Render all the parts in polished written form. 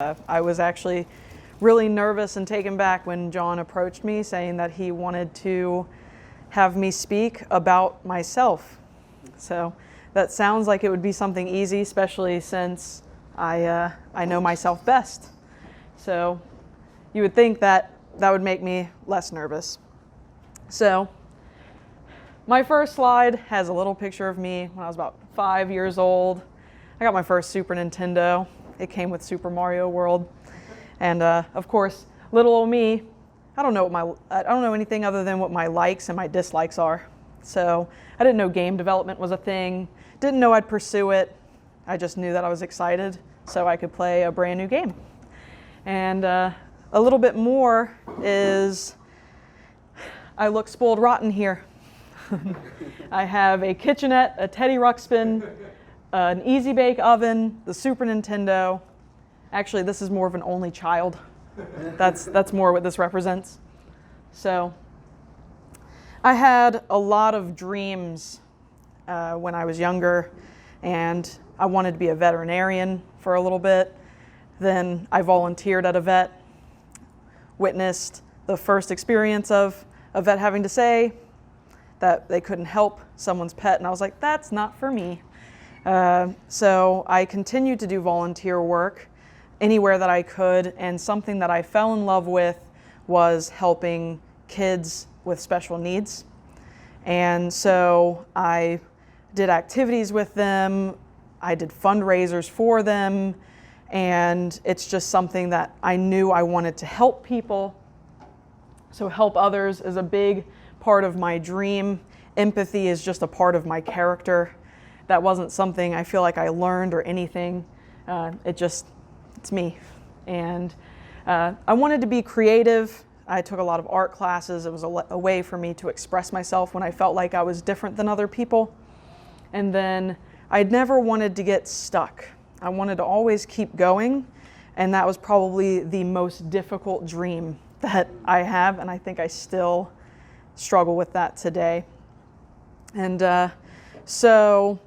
I was actually really nervous and taken back when John approached me saying that he wanted to have me speak about myself. So that sounds like it would be something easy, especially since I know myself best. So you would think that that would make me less nervous. So my first slide has a little picture of me when I was about 5 years old. I got my first Super Nintendo. It came with Super Mario World. And of course, little old me, I don't know anything other than what my likes and my dislikes are. So I didn't know game development was a thing, didn't know I'd pursue it. I just knew that I was excited so I could play a brand new game. And a little bit more is I look spoiled rotten here. I have a kitchenette, a Teddy Ruxpin, an Easy Bake Oven, the Super Nintendo. Actually, this is more of an only child. That's more what this represents. So I had a lot of dreams when I was younger, and I wanted to be a veterinarian for a little bit. Then I volunteered at a vet, witnessed the first experience of a vet having to say that they couldn't help someone's pet, and I was like, that's not for me. So I continued to do volunteer work anywhere that I could, and something that I fell in love with was helping kids with special needs. And so I did activities with them, I did fundraisers for them, and it's just something that I knew I wanted to help people. So help others is a big part of my dream. Empathy is just a part of my character. That wasn't something I feel like I learned or anything. It's me. And I wanted to be creative. I took a lot of art classes. It was a way for me to express myself when I felt like I was different than other people. And then I never wanted to get stuck. I wanted to always keep going. And that was probably the most difficult dream that I have. And I think I still struggle with that today. And so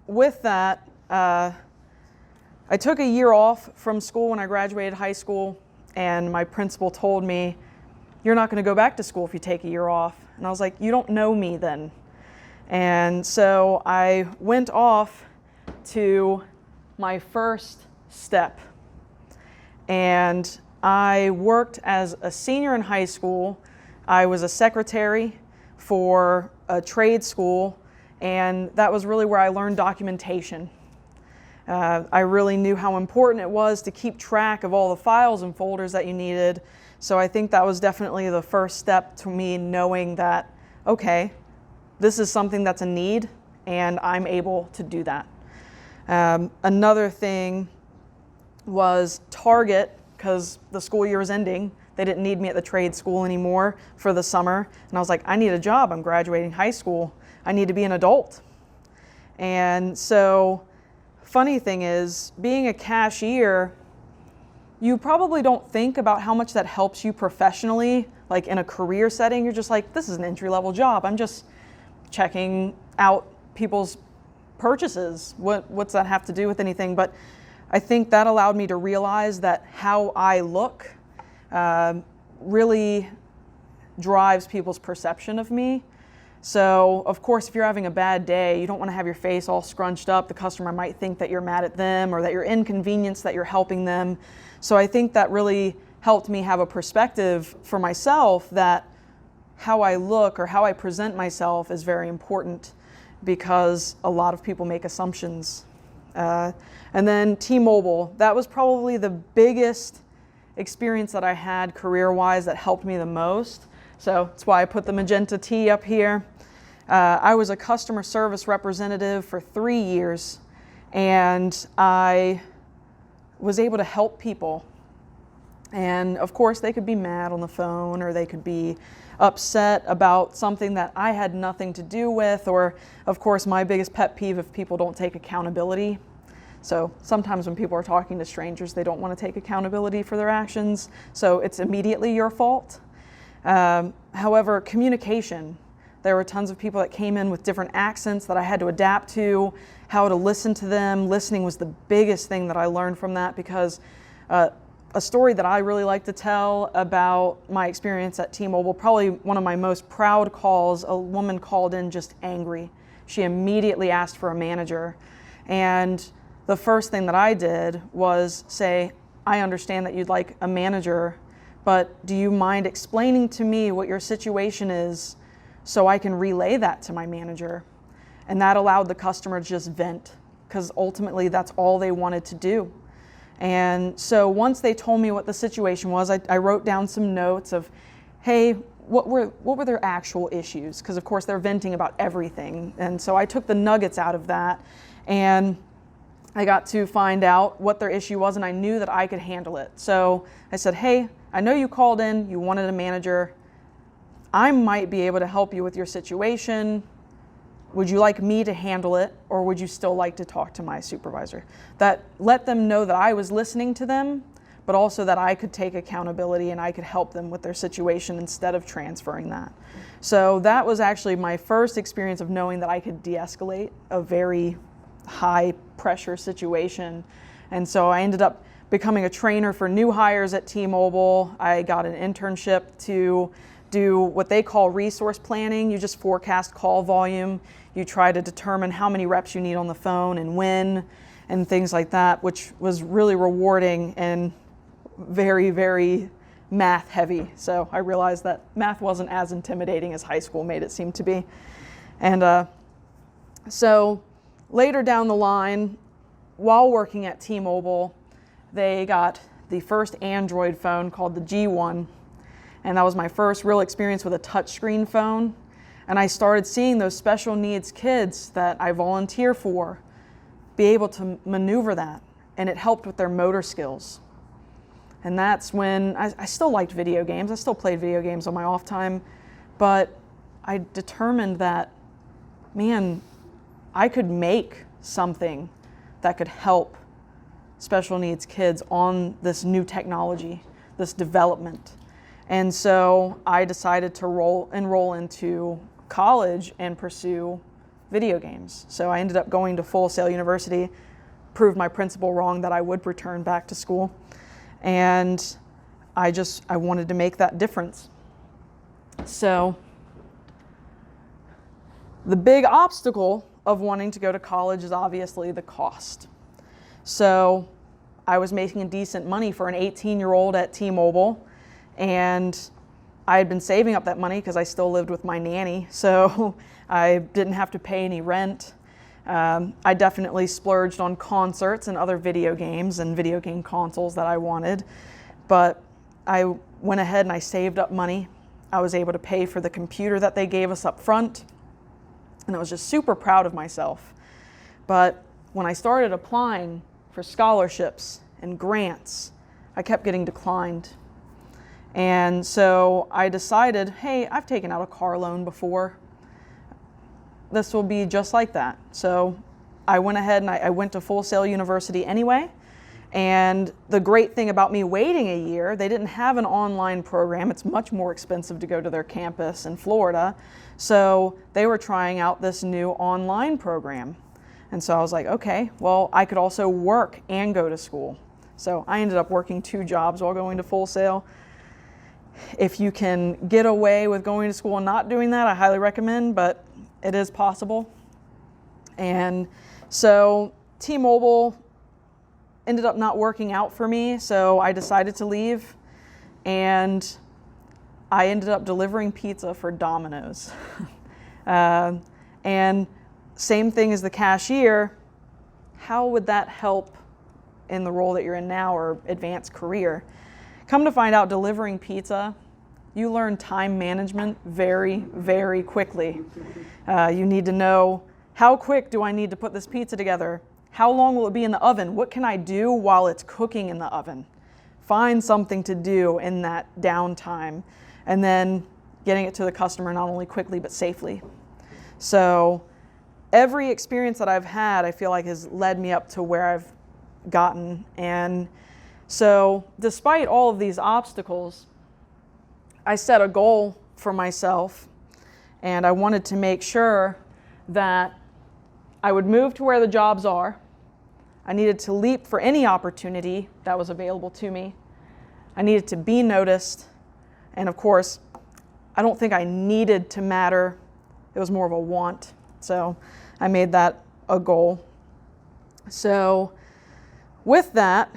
with that, I took a year off from school when I graduated high school, and my principal told me, you're not going to go back to school if you take a year off. And I was like, you don't know me then. And so I went off to my first step, and I worked as a senior in high school. I was a secretary for a trade school, and that was really where I learned documentation. I really knew how important it was to keep track of all the files and folders that you needed. So I think that was definitely the first step to me knowing that, okay, this is something that's a need and I'm able to do that. Another thing was Target, because the school year was ending. They didn't need me at the trade school anymore for the summer. And I was like, I need a job. I'm graduating high school. I need to be an adult. And so funny thing is, being a cashier, you probably don't think about how much that helps you professionally, like in a career setting. You're just like, this is an entry-level job. I'm just checking out people's purchases. What's that have to do with anything? But I think that allowed me to realize that how I look really drives people's perception of me. So, of course, if you're having a bad day, you don't want to have your face all scrunched up. The customer might think that you're mad at them or that you're inconvenienced, that you're helping them. So I think that really helped me have a perspective for myself that how I look or how I present myself is very important, because a lot of people make assumptions. And then T-Mobile, that was probably the biggest experience that I had career-wise that helped me the most. So that's why I put the magenta T up here. I was a customer service representative for 3 years, and I was able to help people. And of course, they could be mad on the phone, or they could be upset about something that I had nothing to do with, or of course, my biggest pet peeve, if people don't take accountability. So sometimes when people are talking to strangers, they don't want to take accountability for their actions, so it's immediately your fault. However, communication. There were tons of people that came in with different accents that I had to adapt to, how to listen to them. Listening was the biggest thing that I learned from that, because A story that I really like to tell about my experience at T-Mobile, probably one of my most proud calls, a woman called in just angry. She immediately asked for a manager. And the first thing that I did was say, I understand that you'd like a manager, but do you mind explaining to me what your situation is so I can relay that to my manager? And that allowed the customer to just vent, because ultimately that's all they wanted to do. And so once they told me what the situation was, I wrote down some notes of, hey, what were their actual issues? Because of course they're venting about everything. And so I took the nuggets out of that, and I got to find out what their issue was, and I knew that I could handle it. So I said, hey, I know you called in, you wanted a manager. I might be able to help you with your situation. Would you like me to handle it, or would you still like to talk to my supervisor? That let them know that I was listening to them, but also that I could take accountability and I could help them with their situation instead of transferring that. So that was actually my first experience of knowing that I could de-escalate a very high pressure situation. And so I ended up becoming a trainer for new hires at T-Mobile. I got an internship to do what they call resource planning. You just forecast call volume. You try to determine how many reps you need on the phone and when, and things like that, which was really rewarding and very, very math heavy. So I realized that math wasn't as intimidating as high school made it seem to be. And so later down the line, while working at T-Mobile, they got the first Android phone called the G1. And that was my first real experience with a touchscreen phone. And I started seeing those special needs kids that I volunteer for be able to maneuver that. And it helped with their motor skills. And that's when I still liked video games. I still played video games on my off time. But I determined that, man, I could make something that could help special needs kids on this new technology, this development. And so I decided to enroll into college and pursue video games. So I ended up going to Full Sail University, proved my principal wrong that I would return back to school. And I wanted to make that difference. So the big obstacle of wanting to go to college is obviously the cost. So I was making decent money for an 18-year-old at T-Mobile. And I had been saving up that money because I still lived with my nanny, so I didn't have to pay any rent. I definitely splurged on concerts and other video games and video game consoles that I wanted, but I went ahead and I saved up money. I was able to pay for the computer that they gave us up front, and I was just super proud of myself. But when I started applying for scholarships and grants, I kept getting declined. And so I decided, hey, I've taken out a car loan before. This will be just like that. So I went ahead and I went to Full Sail University anyway. And the great thing about me waiting a year, they didn't have an online program. It's much more expensive to go to their campus in Florida. So they were trying out this new online program. And so I was like, okay, well, I could also work and go to school. So I ended up working 2 jobs while going to Full Sail. If you can get away with going to school and not doing that, I highly recommend, but it is possible. And so T-Mobile ended up not working out for me, so I decided to leave, and I ended up delivering pizza for Domino's. And same thing as the cashier, how would that help in the role that you're in now or advanced career? Come to find out, delivering pizza, you learn time management very, very quickly. You need to know, how quick do I need to put this pizza together? How long will it be in the oven? What can I do while it's cooking in the oven? Find something to do in that downtime, and then getting it to the customer not only quickly but safely. So every experience that I've had, I feel like has led me up to where I've gotten. And so despite all of these obstacles, I set a goal for myself, and I wanted to make sure that I would move to where the jobs are. I needed to leap for any opportunity that was available to me. I needed to be noticed. And of course, I don't think I needed to matter. It was more of a want. So I made that a goal. So with that,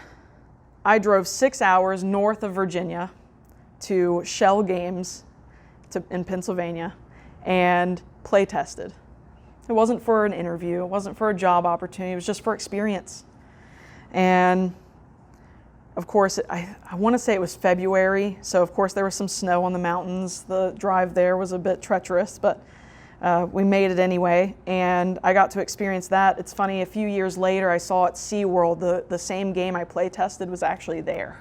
I drove 6 hours north of Virginia to Shell Games in Pennsylvania and play tested. It wasn't for an interview, it wasn't for a job opportunity, it was just for experience. And of course, I want to say it was February, so of course there was some snow on the mountains. The drive there was a bit treacherous, but we made it anyway, and I got to experience that. It's funny, a few years later I saw at SeaWorld the same game I play tested was actually there.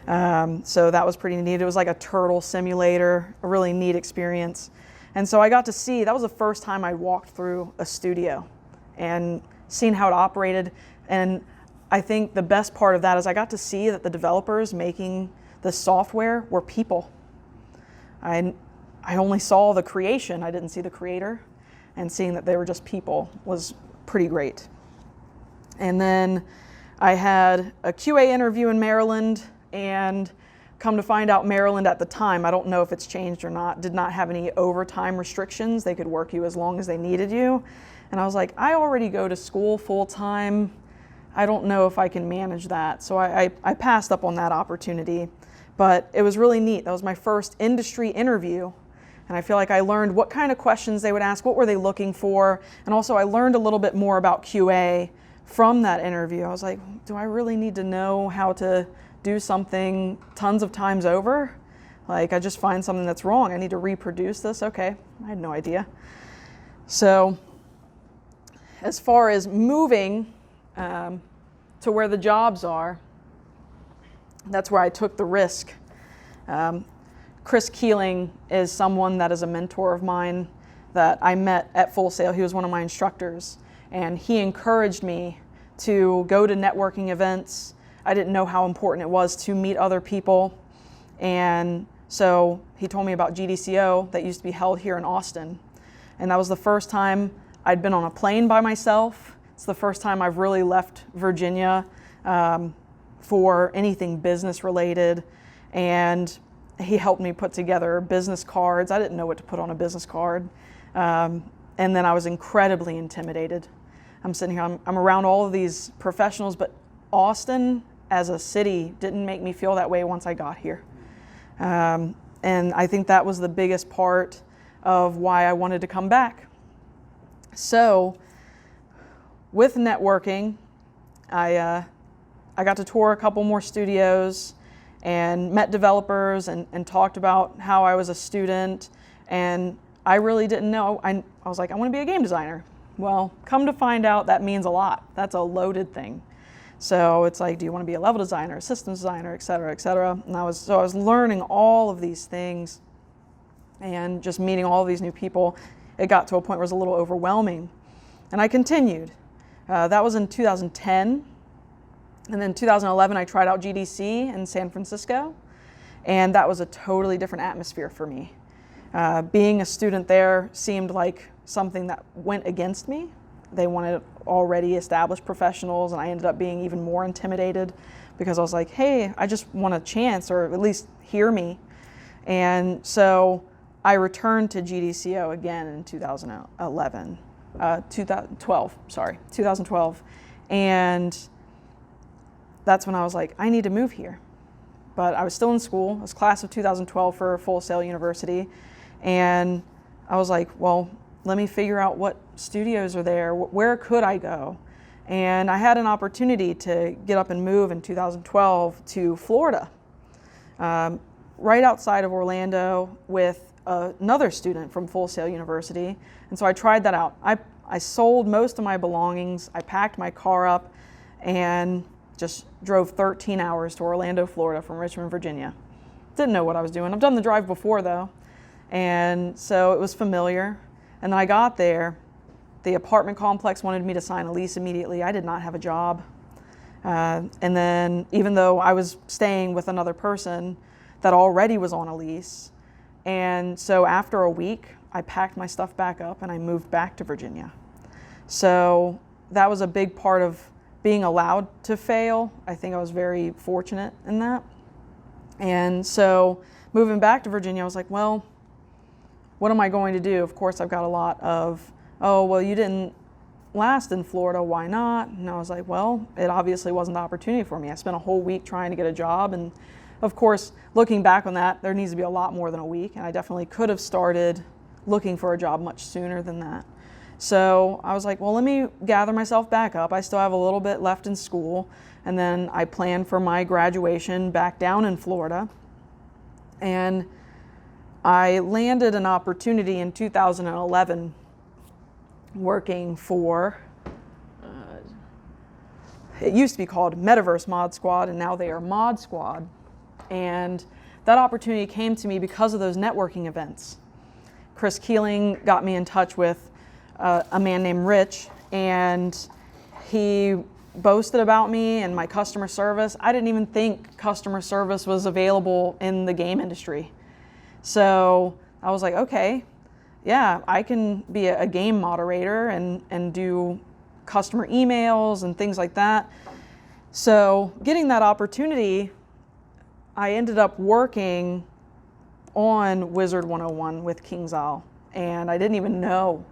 So that was pretty neat. It was like a turtle simulator, a really neat experience. And so I got to see, that was the first time I walked through a studio and seen how it operated. And I think the best part of that is I got to see that the developers making the software were people. I only saw the creation, I didn't see the creator, and seeing that they were just people was pretty great. And then I had a QA interview in Maryland, and come to find out Maryland at the time, I don't know if it's changed or not, did not have any overtime restrictions. They could work you as long as they needed you. And I was like, I already go to school full time. I don't know if I can manage that. So I passed up on that opportunity, but it was really neat. That was my first industry interview. And I feel like I learned what kind of questions they would ask, what were they looking for, and also I learned a little bit more about QA from that interview. I was like, do I really need to know how to do something tons of times over? Like, I just find something that's wrong, I need to reproduce this? Okay, I had no idea. So as far as moving to where the jobs are, that's where I took the risk. Chris Keeling is someone that is a mentor of mine that I met at Full Sail. He was one of my instructors, and he encouraged me to go to networking events. I didn't know how important it was to meet other people, and so he told me about GDCO that used to be held here in Austin, and that was the first time I'd been on a plane by myself. It's the first time I've really left Virginia for anything business related, and he helped me put together business cards. I didn't know what to put on a business card. And then I was incredibly intimidated. I'm sitting here, I'm around all of these professionals, but Austin as a city didn't make me feel that way once I got here. And I think that was the biggest part of why I wanted to come back. So with networking, I got to tour a couple more studios and met developers and talked about how I was a student, and I really didn't know. I was like, I want to be a game designer. Well, come to find out that means a lot. That's a loaded thing. So it's like, do you want to be a level designer, a systems designer, et cetera, et cetera. And I was learning all of these things and just meeting all of these new people. It got to a point where it was a little overwhelming. And I continued. That was in 2010. And then 2011, I tried out GDC in San Francisco, and that was a totally different atmosphere for me. Being a student there seemed like something that went against me. They wanted already established professionals, and I ended up being even more intimidated because I was like, hey, I just want a chance, or at least hear me. And so I returned to GDCO again in 2012, and that's when I was like, I need to move here. But I was still in school. I was class of 2012 for Full Sail University. And I was like, well, let me figure out what studios are there. Where could I go? And I had an opportunity to get up and move in 2012 to Florida, right outside of Orlando with another student from Full Sail University. And so I tried that out. I sold most of my belongings. I packed my car up and just drove 13 hours to Orlando, Florida from Richmond, Virginia. Didn't know what I was doing. I've done the drive before though. And so it was familiar. And then I got there. The apartment complex wanted me to sign a lease immediately. I did not have a job. And then even though I was staying with another person that already was on a lease. And so after a week, I packed my stuff back up and I moved back to Virginia. So that was a big part of being allowed to fail. I think I was very fortunate in that. And so moving back to Virginia, I was like, well, what am I going to do? Of course, I've got a lot of, oh, well, you didn't last in Florida, why not? And I was like, well, it obviously wasn't the opportunity for me. I spent a whole week trying to get a job. And of course, looking back on that, there needs to be a lot more than a week. And I definitely could have started looking for a job much sooner than that. So I was like, well, let me gather myself back up. I still have a little bit left in school. And then I planned for my graduation back down in Florida. And I landed an opportunity in 2011 working for, it used to be called Metaverse Mod Squad, and now they are Mod Squad. And that opportunity came to me because of those networking events. Chris Keeling got me in touch with a man named Rich, and he boasted about me and my customer service. I didn't even think customer service was available in the game industry. So I was like, okay, yeah, I can be a game moderator and do customer emails and things like that. So getting that opportunity, I ended up working on Wizard 101 with KingsIsle, and I didn't even know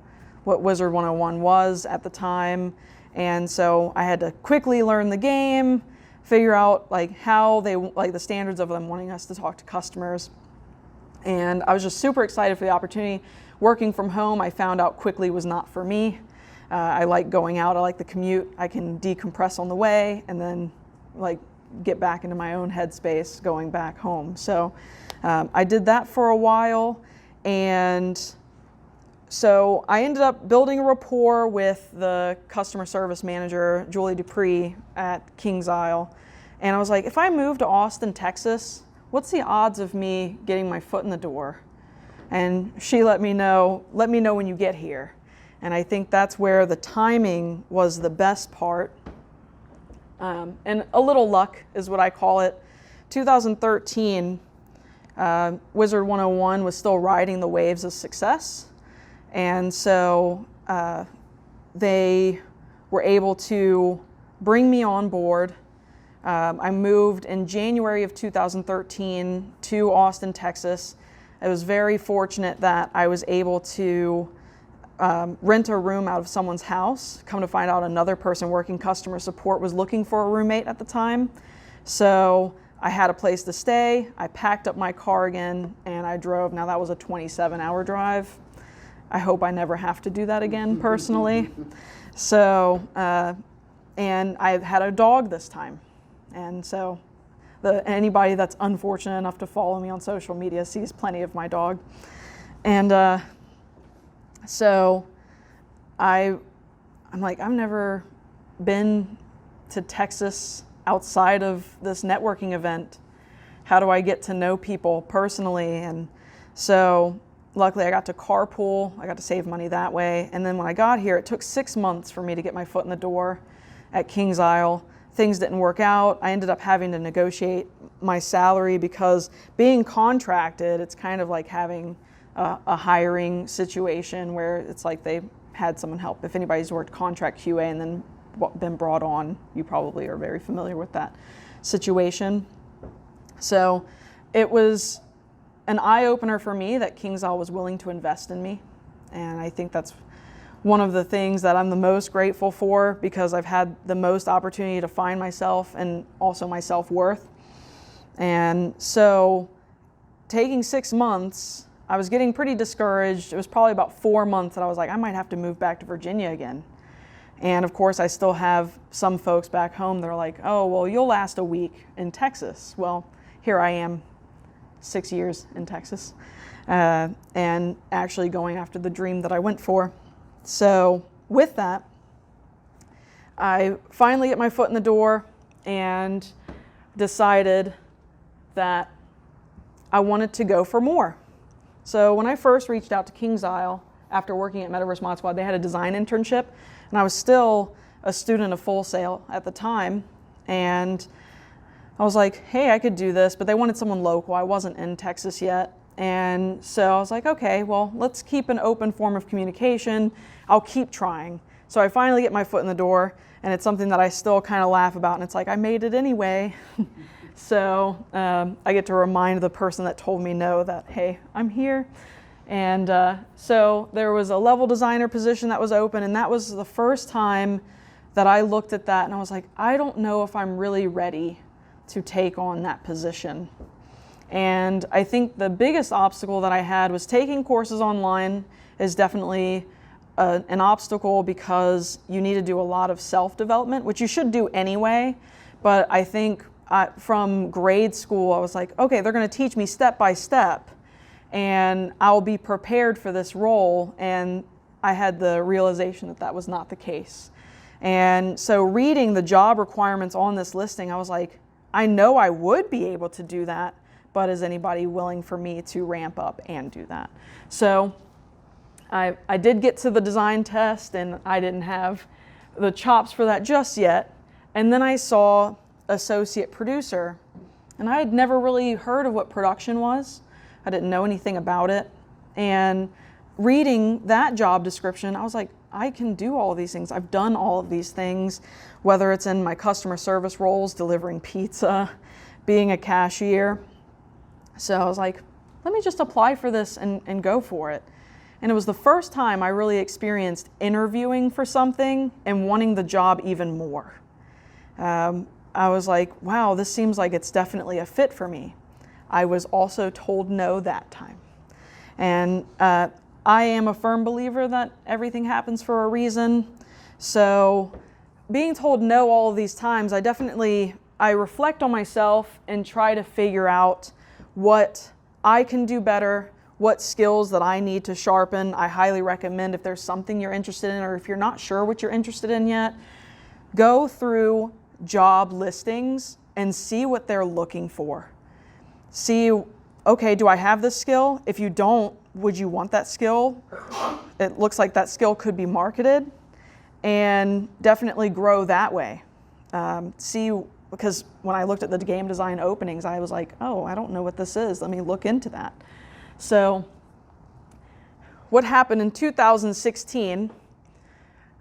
what Wizard 101 was at the time. And so I had to quickly learn the game, figure out like how they, like the standards of them wanting us to talk to customers. And I was just super excited for the opportunity. Working from home, I found out quickly was not for me. I like going out, I like the commute. I can decompress on the way and then like get back into my own headspace going back home. So I did that for a while, and so I ended up building a rapport with the customer service manager, Julie Dupree at KingsIsle. And I was like, if I move to Austin, Texas, what's the odds of me getting my foot in the door? And she let me know when you get here. And I think that's where the timing was the best part. And a little luck is what I call it. 2013, Wizard 101 was still riding the waves of success. And so they were able to bring me on board. I moved in January of 2013 to Austin, Texas. I was very fortunate that I was able to rent a room out of someone's house. Come to find out, another person working customer support was looking for a roommate at the time. So I had a place to stay. I packed up my car again and I drove. Now that was a 27-hour drive. I hope I never have to do that again personally. So, and I had a dog this time. And so anybody that's unfortunate enough to follow me on social media sees plenty of my dog. And so I'm like, I've never been to Texas outside of this networking event. How do I get to know people personally? And so luckily I got to carpool. I got to save money that way. And then when I got here, it took 6 months for me to get my foot in the door at KingsIsle. Things didn't work out. I ended up having to negotiate my salary because being contracted, it's kind of like having a hiring situation where it's like they had someone help. If anybody's worked contract QA and then been brought on, you probably are very familiar with that situation. So it was an eye-opener for me that KingsIsle was willing to invest in me. And I think that's one of the things that I'm the most grateful for, because I've had the most opportunity to find myself and also my self-worth. And so taking 6 months, I was getting pretty discouraged. It was probably about 4 months that I was like, I might have to move back to Virginia again. And of course, I still have some folks back home that are like, oh, well, you'll last a week in Texas. Well, here I am, 6 years in Texas, and actually going after the dream that I went for. So with that, I finally get my foot in the door and decided that I wanted to go for more. So when I first reached out to KingsIsle after working at Metaverse Mod Squad, they had a design internship, and I was still a student of Full Sail at the time. And I was like, hey, I could do this, but they wanted someone local. I wasn't in Texas yet. And so I was like, okay, well, let's keep an open form of communication. I'll keep trying. So I finally get my foot in the door, and it's something that I still kind of laugh about, and it's like, I made it anyway. So I get to remind the person that told me no that, hey, I'm here. And so there was a level designer position that was open, and that was the first time that I looked at that and I was like, I don't know if I'm really ready to take on that position. And I think the biggest obstacle that I had was taking courses online is definitely an obstacle, because you need to do a lot of self-development, which you should do anyway. But I think from grade school, I was like, okay, they're going to teach me step by step, and I'll be prepared for this role. And I had the realization that that was not the case. And so reading the job requirements on this listing, I was like, I know I would be able to do that, but is anybody willing for me to ramp up and do that? So I did get to the design test, and I didn't have the chops for that just yet. And then I saw Associate Producer, and I had never really heard of what production was. I didn't know anything about it. And reading that job description, I was like, I can do all of these things. I've done all of these things, whether it's in my customer service roles, delivering pizza, being a cashier. So I was like, let me just apply for this and go for it. And it was the first time I really experienced interviewing for something and wanting the job even more. I was like, wow, this seems like it's definitely a fit for me. I was also told no that time. And I am a firm believer that everything happens for a reason. So being told no all of these times, I reflect on myself and try to figure out what I can do better, what skills that I need to sharpen. I highly recommend, if there's something you're interested in, or if you're not sure what you're interested in yet, go through job listings and see what they're looking for. See, okay, do I have this skill? If you don't, would you want that skill? It looks like that skill could be marketed, and definitely grow that way. Because when I looked at the game design openings, I was like, oh, I don't know what this is. Let me look into that. So what happened in 2016,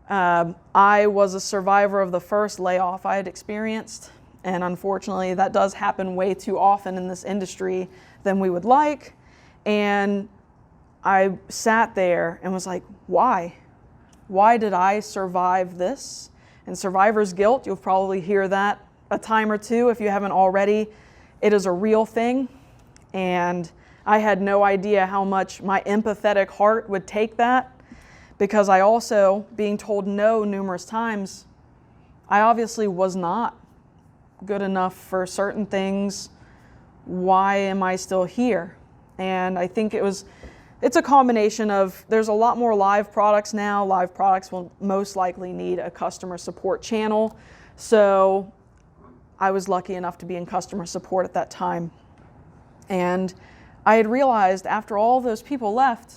I was a survivor of the first layoff I had experienced. And unfortunately, that does happen way too often in this industry than we would like. And I sat there and was like, why? Why did I survive this? And survivor's guilt, you'll probably hear that a time or two if you haven't already. It is a real thing. And I had no idea how much my empathetic heart would take that, because I also, being told no numerous times, I obviously was not good enough for certain things. Why am I still here? And I think it's a combination of, there's a lot more live products now. Live products will most likely need a customer support channel. So I was lucky enough to be in customer support at that time. And I had realized after all those people left,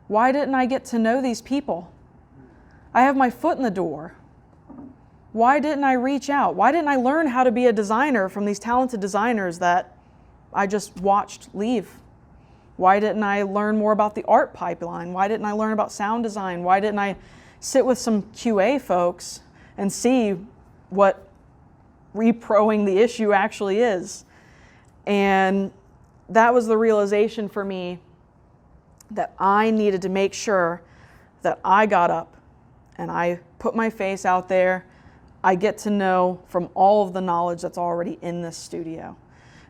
why didn't I get to know these people? I have my foot in the door. Why didn't I reach out? Why didn't I learn how to be a designer from these talented designers that I just watched leave? Why didn't I learn more about the art pipeline? Why didn't I learn about sound design? Why didn't I sit with some QA folks and see what reproing the issue actually is? And that was the realization for me that I needed to make sure that I got up and I put my face out there. I get to know from all of the knowledge that's already in this studio.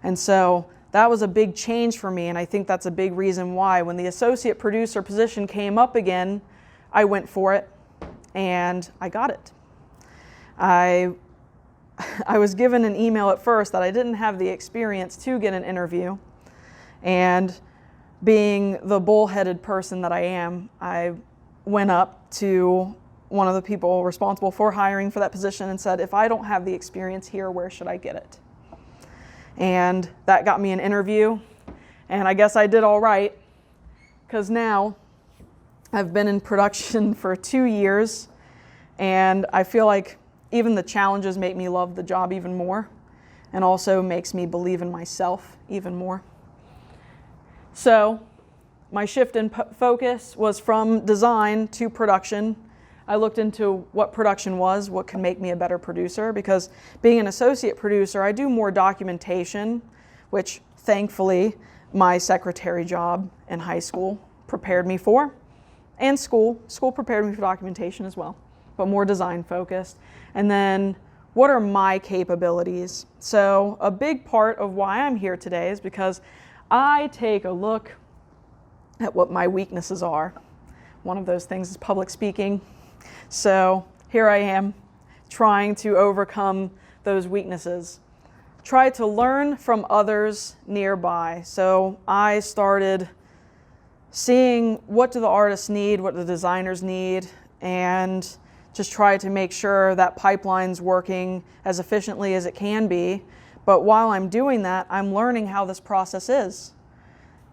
And so that was a big change for me, and I think that's a big reason why when the associate producer position came up again, I went for it and I got it. I was given an email at first that I didn't have the experience to get an interview, and being the bullheaded person that I am, I went up to one of the people responsible for hiring for that position and said, if I don't have the experience here, where should I get it? And that got me an interview, and I guess I did all right, because now I've been in production for 2 years, and I feel like even the challenges make me love the job even more, and also makes me believe in myself even more. So my shift in focus was from design to production. I looked into what production was, what could make me a better producer, because being an associate producer, I do more documentation, which thankfully my secretary job in high school prepared me for, and school prepared me for documentation as well, but more design focused. And then what are my capabilities? So a big part of why I'm here today is because I take a look at what my weaknesses are. One of those things is public speaking. So here I am trying to overcome those weaknesses. Try to learn from others nearby. So I started seeing what do the artists need, what do the designers need, and just try to make sure that pipeline's working as efficiently as it can be. But while I'm doing that, I'm learning how this process is.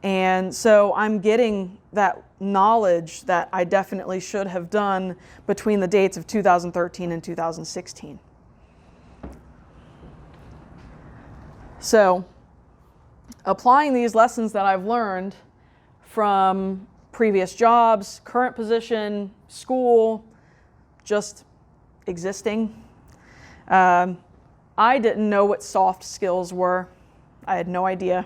And so I'm getting that knowledge that I definitely should have done between the dates of 2013 and 2016. So applying these lessons that I've learned from previous jobs, current position, school, just existing. I didn't know what soft skills were. I had no idea.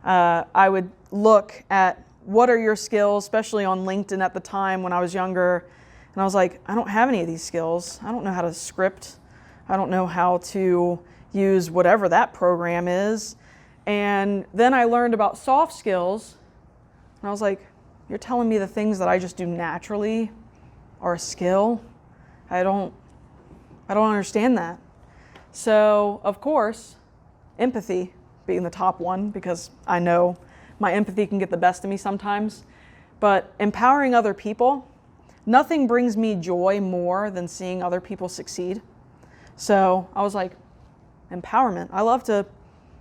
I would look at what are your skills, especially on LinkedIn at the time when I was younger, and I was like, I don't have any of these skills. I don't know how to script. I don't know how to use whatever that program is. And then I learned about soft skills, and I was like, you're telling me the things that I just do naturally are a skill? I don't understand that. So, of course, empathy being the top one, because I know my empathy can get the best of me sometimes. But empowering other people, nothing brings me joy more than seeing other people succeed. So I was like, empowerment. I love to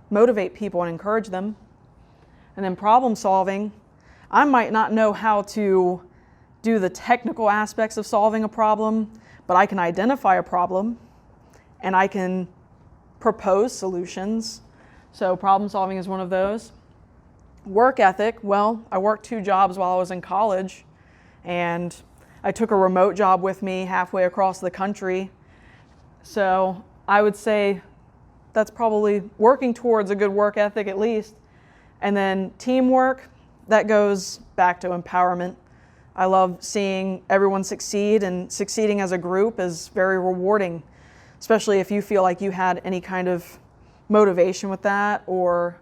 motivate people and encourage them. And then problem solving, I might not know how to do the technical aspects of solving a problem, but I can identify a problem and I can propose solutions. So problem solving is one of those. Work ethic, well, I worked 2 jobs while I was in college, and I took a remote job with me halfway across the country. So I would say that's probably working towards a good work ethic at least. And then teamwork, that goes back to empowerment. I love seeing everyone succeed, and succeeding as a group is very rewarding, especially if you feel like you had any kind of motivation with that or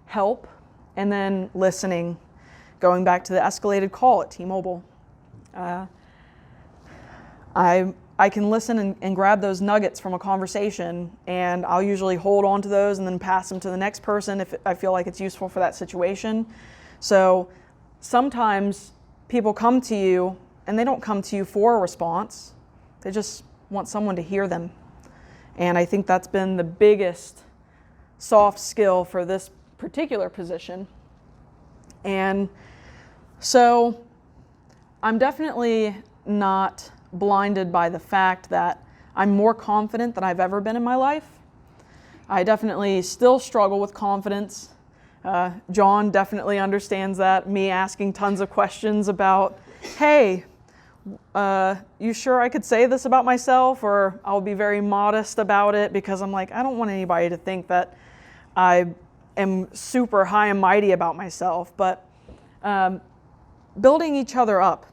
help. And then listening, going back to the escalated call at T-Mobile. I can listen and grab those nuggets from a conversation, and I'll usually hold on to those and then pass them to the next person if I feel like it's useful for that situation. So sometimes people come to you and they don't come to you for a response. They just want someone to hear them. And I think that's been the biggest soft skill for this particular position. And so I'm definitely not blinded by the fact that I'm more confident than I've ever been in my life. I definitely still struggle with confidence. John definitely understands that. Me asking tons of questions about, hey, you sure I could say this about myself? Or I'll be very modest about it because I'm like, I don't want anybody to think that I am super high and mighty about myself. But building each other up.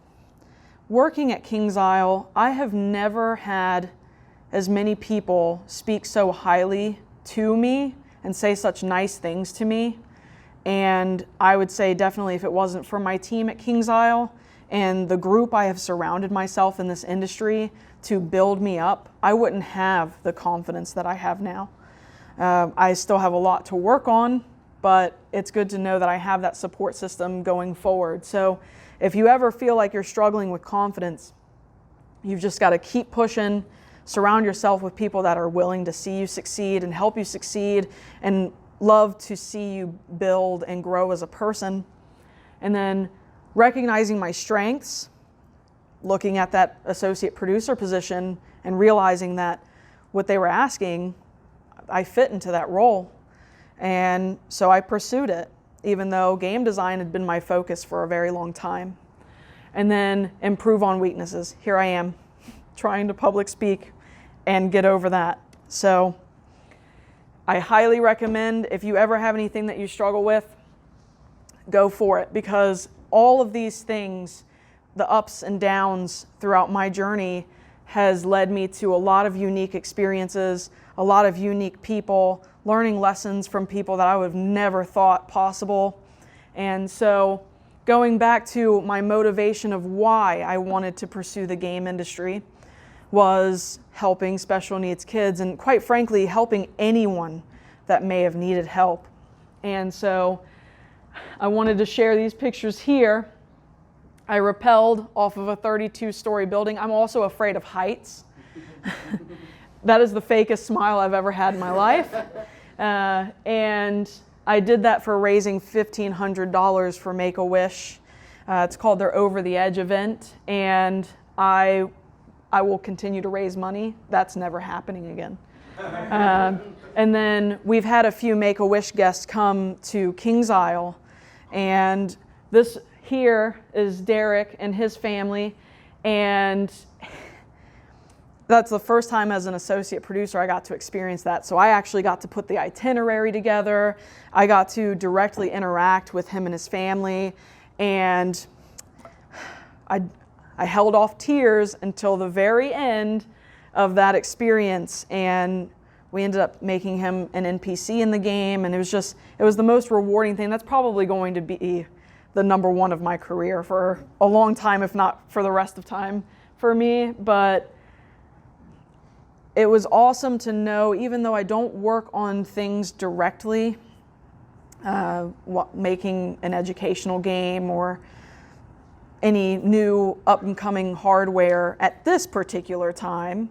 Working at KingsIsle, I have never had as many people speak so highly to me and say such nice things to me. And I would say definitely if it wasn't for my team at KingsIsle and the group I have surrounded myself in this industry to build me up, I wouldn't have the confidence that I have now. I still have a lot to work on, but it's good to know that I have that support system going forward. So if you ever feel like you're struggling with confidence, you've just got to keep pushing, surround yourself with people that are willing to see you succeed and help you succeed and love to see you build and grow as a person. And then recognizing my strengths, looking at that associate producer position and realizing that what they were asking, I fit into that role. And so I pursued it, even though game design had been my focus for a very long time. and then improve on weaknesses. Here I am, trying to public speak and get over that. So I highly recommend, if you ever have anything that you struggle with, go for it, because all of these things, the ups and downs throughout my journey, has led me to a lot of unique experiences, a lot of unique people, learning lessons from people that I would have never thought possible. And so going back to my motivation of why I wanted to pursue the game industry was helping special needs kids, and quite frankly, helping anyone that may have needed help. And so I wanted to share these pictures here. I rappelled off of a 32-story building. I'm also afraid of heights. That is the fakest smile I've ever had in my life. And I did that for raising $1,500 for Make-A-Wish. It's called their Over the Edge event. And I will continue to raise money. That's never happening again. And then we've had a few Make-A-Wish guests come to KingsIsle. And this here is Derek and his family. And that's the first time as an associate producer I got to experience that. So I actually got to put the itinerary together. I got to directly interact with him and his family. And I held off tears until the very end of that experience. And we ended up making him an NPC in the game. And it was the most rewarding thing. That's probably going to be the number one of my career for a long time, if not for the rest of time for me. But it was awesome to know, even though I don't work on things directly, making an educational game or any new up-and-coming hardware at this particular time,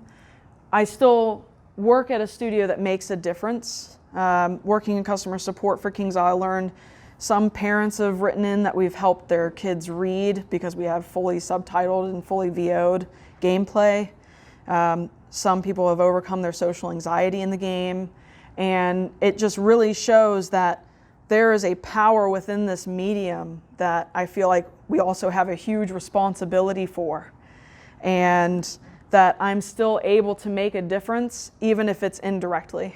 I still work at a studio that makes a difference. Working in customer support for KingsIsle, I learned some parents have written in that we've helped their kids read because we have fully subtitled and fully VO'd gameplay. Some people have overcome their social anxiety in the game. And it just really shows that there is a power within this medium that I feel like we also have a huge responsibility for. And that I'm still able to make a difference, even if it's indirectly.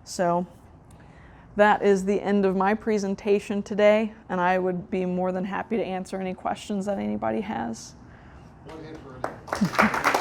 So that is the end of my presentation today, and I would be more than happy to answer any questions that anybody has. One hand for Reneé.